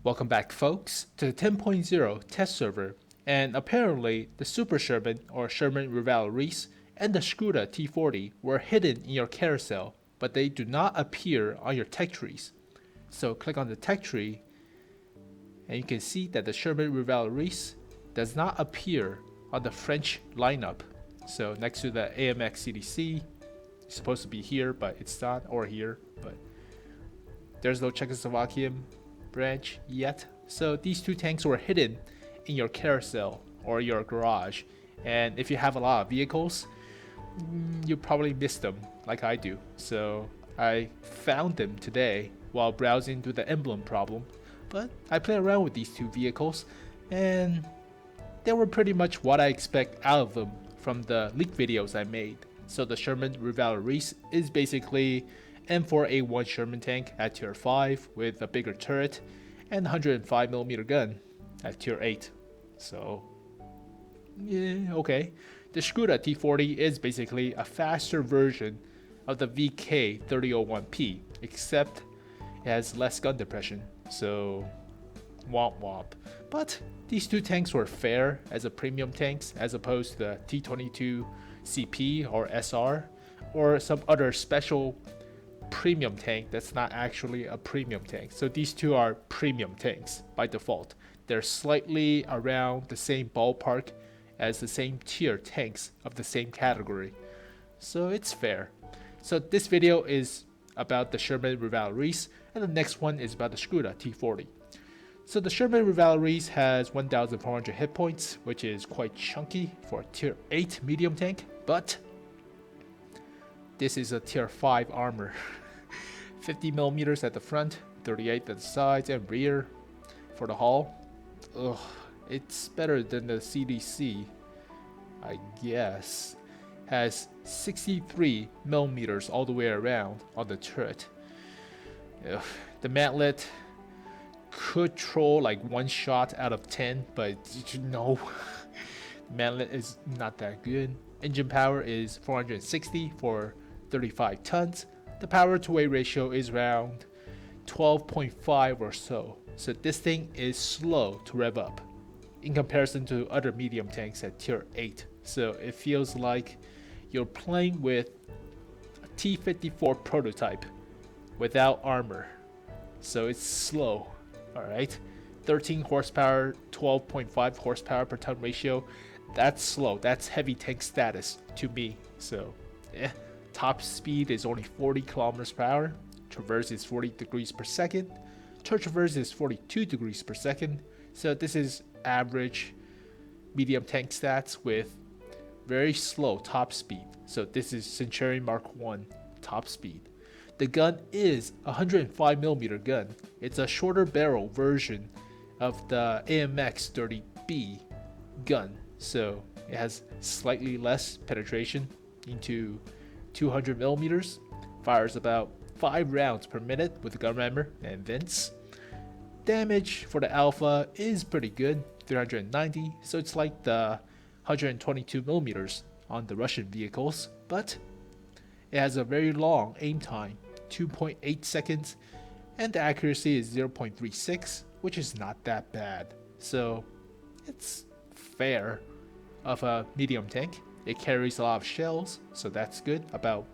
Welcome back, folks, to the 10.0 test server, and apparently the Super Sherman or Sherman Revalorisé and the Skoda T40 were hidden in your carousel, but they do not appear on your tech trees. So click on the tech tree, and you can see that the Sherman Revalorisé does not appear on the French lineup. So next to the AMX CDC, it's supposed to be here, but it's not, or here, but there's no Czechoslovakian branch yet. So these two tanks were hidden in your carousel or your garage, and if you have a lot of vehicles, you probably missed them like I do. So I found them today while browsing through the emblem problem, but I played around with these two vehicles and they were pretty much what I expect out of them from the leak videos I made. So the Sherman Revalorisé is basically M4A1 Sherman tank at tier 5 with a bigger turret and 105mm gun at tier 8. So yeah, okay. The Skoda T40 is basically a faster version of the VK 3001P, except it has less gun depression, so womp womp. But these two tanks were fair as a premium tanks as opposed to the T22 CP or SR or some other special premium tank that's not actually a premium tank. So these two are premium tanks by default. They're slightly around the same ballpark as the same tier tanks of the same category. So it's fair. So this video is about the Sherman Revalorisé, and the next one is about the Skoda T40. So the Sherman Revalorisé has 1,400 hit points, which is quite chunky for a tier 8 medium tank, but this is a tier 5 armor. 50mm at the front, 38 at the sides and rear for the hull. Ugh, it's better than the CDC, I guess. Has 63mm all the way around on the turret. Ugh, the mantlet could troll like one shot out of 10, but no, mantlet is not that good. Engine power is 460 for 35 tons. The power to weight ratio is around 12.5 or so. So this thing is slow to rev up in comparison to other medium tanks at tier 8. So it feels like you're playing with a T54 prototype without armor. So it's slow, alright? 13 horsepower, 12.5 horsepower per ton ratio. That's slow. That's heavy tank status to me. So, top speed is only 40 kilometers per hour. Traverse is 40 degrees per second. Turn traverse is 42 degrees per second. So this is average medium tank stats with very slow top speed. So this is Centurion Mark 1 top speed. The gun is a 105mm gun. It's a shorter barrel version of the AMX 30B gun. So it has slightly less penetration into 200mm. Fires about 5 rounds per minute with the gun rammer and vents. Damage for the alpha is pretty good, 390, so it's like the 122mm on the Russian vehicles, but it has a very long aim time, 2.8 seconds, and the accuracy is 0.36, which is not that bad. So it's fair of a medium tank. It carries a lot of shells, so that's good, about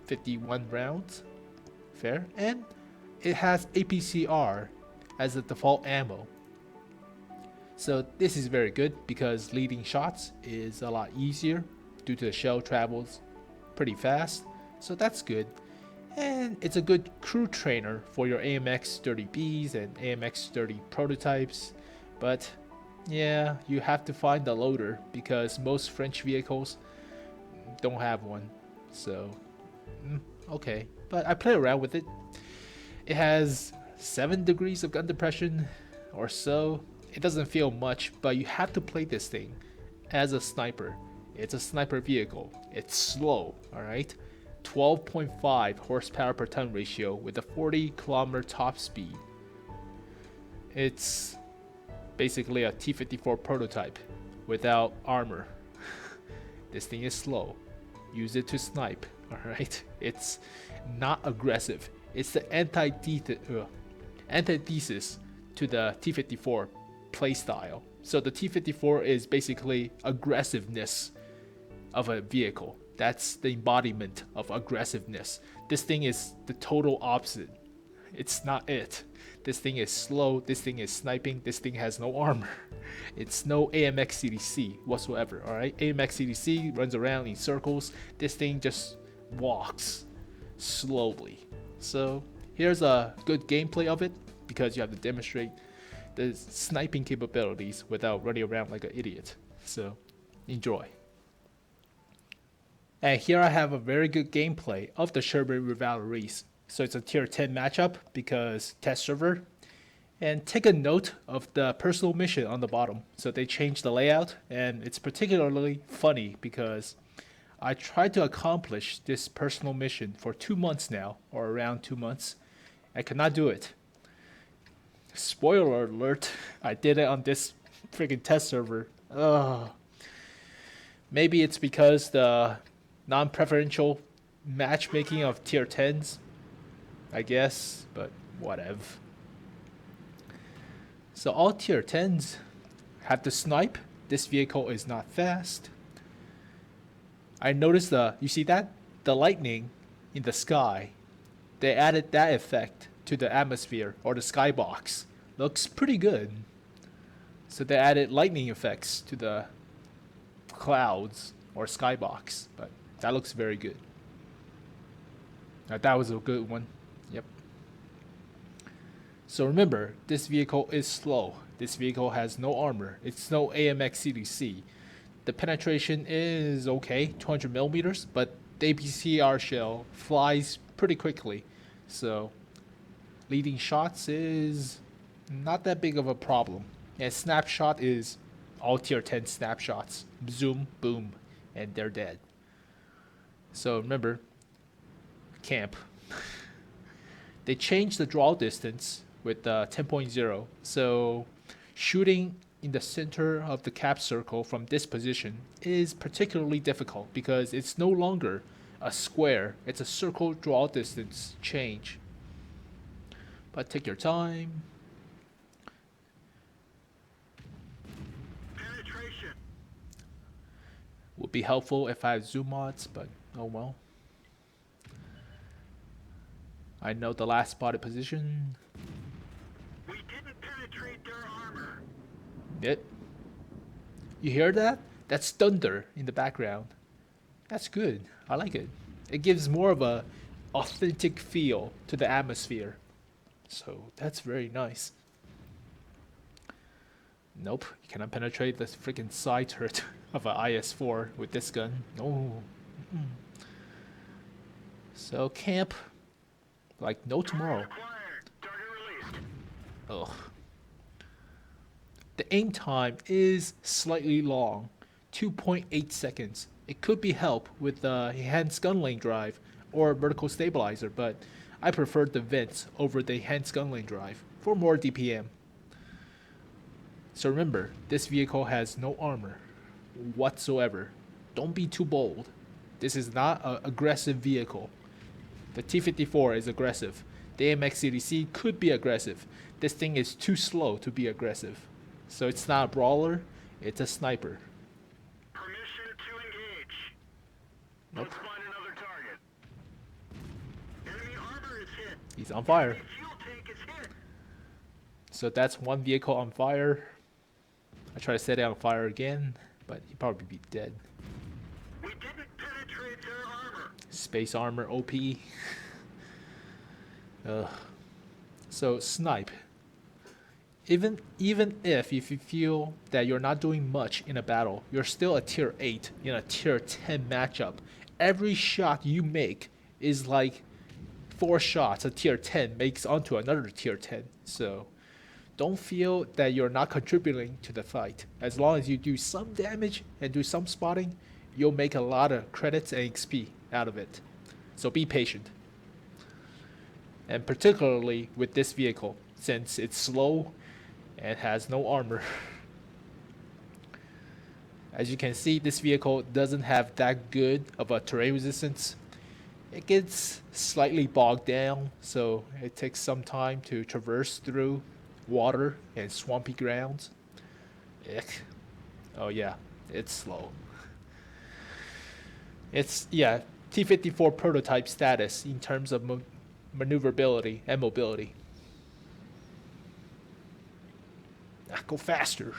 51 rounds, fair, and it has APCR as the default ammo. So this is very good because leading shots is a lot easier due to the shell travels pretty fast, so that's good. And it's a good crew trainer for your AMX 30Bs and AMX 30 prototypes, but yeah, you have to find the loader because most French vehicles don't have one. So okay, but I play around with it. It has 7 degrees of gun depression or so. It doesn't feel much, but you have to play this thing as a sniper. It's a sniper vehicle. It's slow, alright? 12.5 horsepower per ton ratio with a 40km top speed. It's basically a T54 prototype without armor. This thing is slow. Use it to snipe, alright? It's not aggressive. It's the antithesis to the T-54 playstyle. So the T-54 is basically aggressiveness of a vehicle. That's the embodiment of aggressiveness. This thing is the total opposite. It's not it. This thing is slow, this thing is sniping, this thing has no armor. It's no AMX CDC whatsoever, alright? AMX CDC runs around in circles, this thing just walks slowly. So here's a good gameplay of it, because you have to demonstrate the sniping capabilities without running around like an idiot. So enjoy. And here I have a very good gameplay of the Sherman Revalorisé. So it's a tier 10 matchup because test server. And take a note of the personal mission on the bottom. So they changed the layout, and it's particularly funny because I tried to accomplish this personal mission for 2 months now, or around 2 months. I could not do it. Spoiler alert, I did it on this freaking test server. Ugh. Maybe it's because the non-preferential matchmaking of tier 10s, I guess, but whatever. So all tier 10s have to snipe. This vehicle is not fast. I noticed you see that? The lightning in the sky. They added that effect to the atmosphere or the skybox. Looks pretty good. So they added lightning effects to the clouds or skybox, but that looks very good. Now, that was a good one. Yep. So remember, this vehicle is slow. This vehicle has no armor. It's no AMX CDC. The penetration is okay, 200 millimeters, but the APCR shell flies pretty quickly. So leading shots is not that big of a problem. And snapshot is all tier 10 snapshots. Zoom, boom, and they're dead. So remember, camp. They changed the draw distance with 10.0. So shooting in the center of the cap circle from this position is particularly difficult because it's no longer a square. It's a circle draw distance change. But take your time. Penetration. Would be helpful if I had zoom mods, but oh well. I know the last spotted position. We didn't penetrate their armor. Yep. You hear that? That's thunder in the background. That's good. I like it. It gives more of a authentic feel to the atmosphere. So that's very nice. Nope, you cannot penetrate the freaking side turret of an IS-4 with this gun. No. So camp like no tomorrow. Target released. Ugh. The aim time is slightly long, 2.8 seconds. It could be helped with the enhanced gun lane drive or vertical stabilizer, but I prefer the vents over the enhanced gun lane drive for more DPM. So remember, this vehicle has no armor whatsoever. Don't be too bold. This is not an aggressive vehicle. The T-54 is aggressive. The AMX CDC could be aggressive. This thing is too slow to be aggressive. So it's not a brawler, it's a sniper. Permission to engage. Nope. Let's find another target. Enemy armor is hit. He's on fire. Enemy fuel tank is hit. So that's one vehicle on fire. I try to set it on fire again, but he'd probably be dead. We didn't penetrate their armor. Space armor OP. Ugh. So snipe. Even if you feel that you're not doing much in a battle, you're still a tier 8 in a tier 10 matchup. Every shot you make is like 4 shots a tier 10 makes onto another tier 10. So don't feel that you're not contributing to the fight. As long as you do some damage and do some spotting, you'll make a lot of credits and XP out of it. So be patient. And particularly with this vehicle, since it's slow and has no armor. As you can see, this vehicle doesn't have that good of a terrain resistance. It gets slightly bogged down, so it takes some time to traverse through water and swampy grounds. Ick. Oh yeah, it's slow. It's, yeah, T-54 prototype status in terms of maneuverability and mobility. Go faster.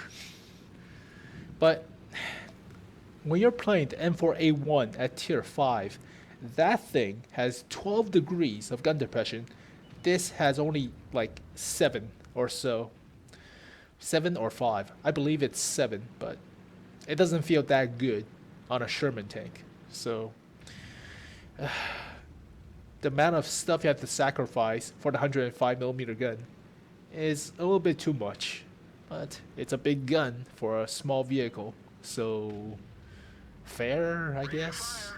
But when you're playing the M4A1 at tier 5, that thing has 12 degrees of gun depression. This has only like 7 or so. 7 or 5. I believe it's 7, but it doesn't feel that good on a Sherman tank. So the amount of stuff you have to sacrifice for the 105mm gun is a little bit too much. But it's a big gun for a small vehicle, so fair, I guess.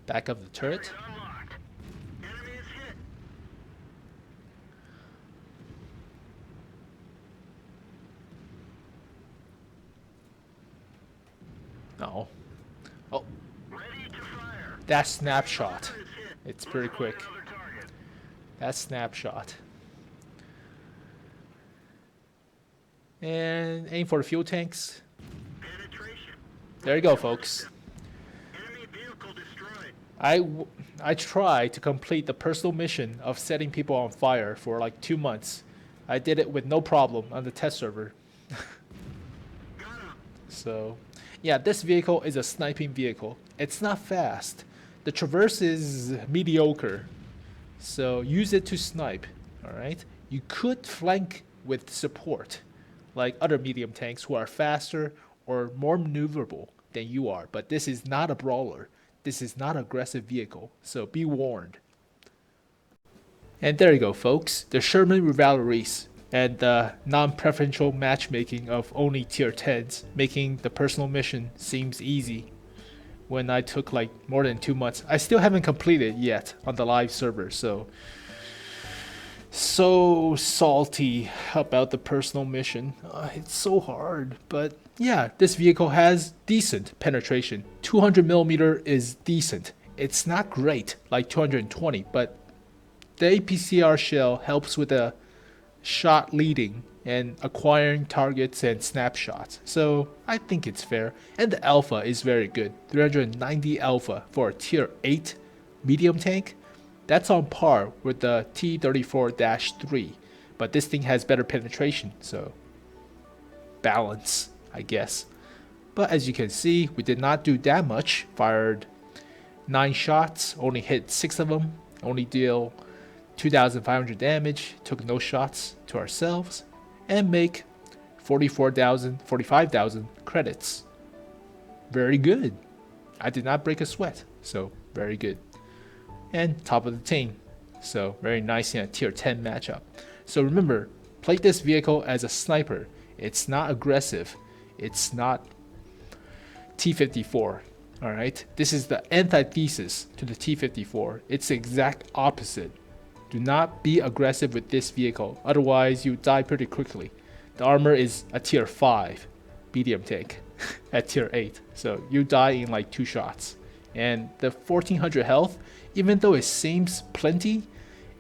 Back of the turret. No. Oh. That snapshot. It's pretty quick. That snapshot. And aim for the fuel tanks. There you go, folks. I tried to complete the personal mission of setting people on fire for like 2 months. I did it with no problem on the test server. So, yeah, this vehicle is a sniping vehicle. It's not fast. The traverse is mediocre. So use it to snipe, alright? You could flank with support, like other medium tanks who are faster or more maneuverable than you are. But this is not a brawler. This is not an aggressive vehicle, so be warned. And there you go, folks. The Sherman Revalorisé and the non-preferential matchmaking of only tier 10s, making the personal mission seems easy. When I took like more than 2 months. I still haven't completed yet on the live server, so salty about the personal mission. It's so hard, but yeah, this vehicle has decent penetration. 200mm is decent. It's not great like 220, but the APCR shell helps with the shot leading and acquiring targets and snapshots. So I think it's fair. And the alpha is very good. 390 alpha for a tier 8 medium tank. That's on par with the T-34-3. But this thing has better penetration, so balance, I guess. But as you can see, we did not do that much. Fired 9 shots, only hit 6 of them. Only deal 2,500 damage, took no shots to ourselves, and make 45,000 credits. Very good. I did not break a sweat, so very good. And top of the team, so very nice in a tier 10 matchup. So remember, play this vehicle as a sniper. It's not aggressive. It's not T-54. Alright? This is the antithesis to the T-54. It's the exact opposite. Do not be aggressive with this vehicle, otherwise you die pretty quickly. The armor is a tier 5 medium tank at tier 8, so you die in like 2 shots. And the 1400 health, even though it seems plenty,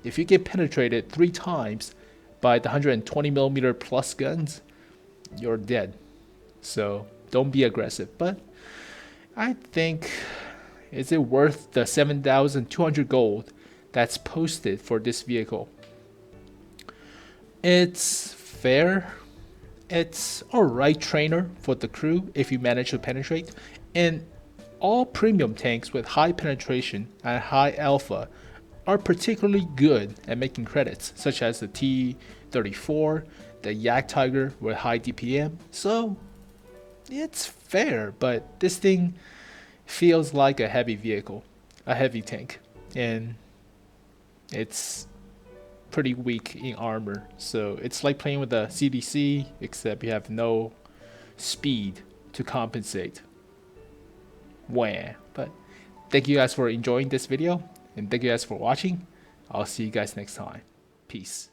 if you get penetrated 3 times by the 120mm plus guns, you're dead. So don't be aggressive. But I think, is it worth the 7,200 gold that's posted for this vehicle? It's fair. It's alright trainer for the crew if you manage to penetrate. And all premium tanks with high penetration and high alpha are particularly good at making credits, such as the T-34, the Yak Tiger with high DPM. So it's fair, but this thing feels like a heavy vehicle, a heavy tank, and it's pretty weak in armor. So it's like playing with a CDC, except you have no speed to compensate. Wah. But thank you guys for enjoying this video, and thank you guys for watching. I'll see you guys next time. Peace.